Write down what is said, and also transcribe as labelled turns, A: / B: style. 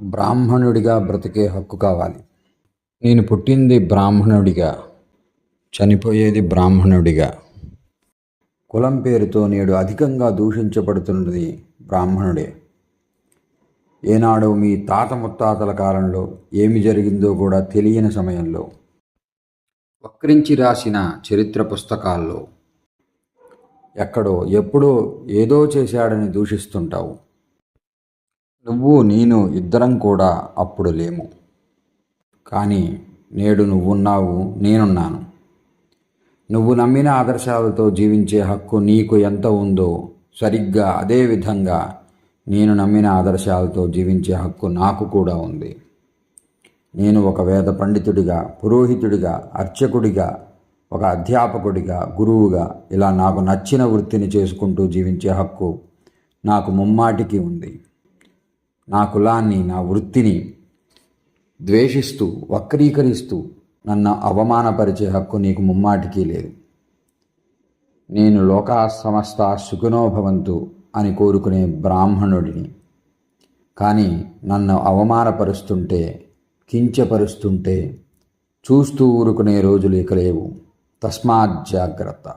A: బ్రాహ్మణుడిగా బ్రతికే హక్కు కావాలి. నేను పుట్టింది బ్రాహ్మణుడిగా, చనిపోయేది బ్రాహ్మణుడిగా. కులం పేరుతో నేడు అధికంగా దూషించబడుతున్నది బ్రాహ్మణుడే. ఏనాడో మీ తాత ముత్తాతల కాలంలో ఏమి జరిగిందో కూడా తెలియని సమయంలో వక్రించి రాసిన చరిత్ర పుస్తకాల్లో ఎక్కడో ఎప్పుడో ఏదో చేశాడని దూషిస్తుంటావు. నువ్వు నేను ఇద్దరం కూడా అప్పుడు లేము. కానీ నేడు నువ్వున్నావు, నేనున్నాను. నువ్వు నమ్మిన ఆదర్శాలతో జీవించే హక్కు నీకు ఎంత ఉందో సరిగ్గా అదే విధంగా నేను నమ్మిన ఆదర్శాలతో జీవించే హక్కు నాకు కూడా ఉంది. నేను ఒక వేద పండితుడిగా, పురోహితుడిగా, అర్చకుడిగా, ఒక అధ్యాపకుడిగా, గురువుగా ఇలా నాకు నచ్చిన వృత్తిని చేసుకుంటూ జీవించే హక్కు నాకు ముమ్మాటికి ఉంది. నా కులాన్ని, నా వృత్తిని ద్వేషిస్తూ, వక్రీకరిస్తూ నన్ను అవమానపరిచే హక్కు నీకు ముమ్మాటికి లేదు. నేను లోకా సమస్త సుఖినోభవంతు అని కోరుకునే బ్రాహ్మణుడిని. కానీ నన్ను అవమానపరుస్తుంటే, కించపరుస్తుంటే చూస్తూ ఊరుకునే రోజులు ఇక లేవు. తస్మాత్ జాగ్రత్త.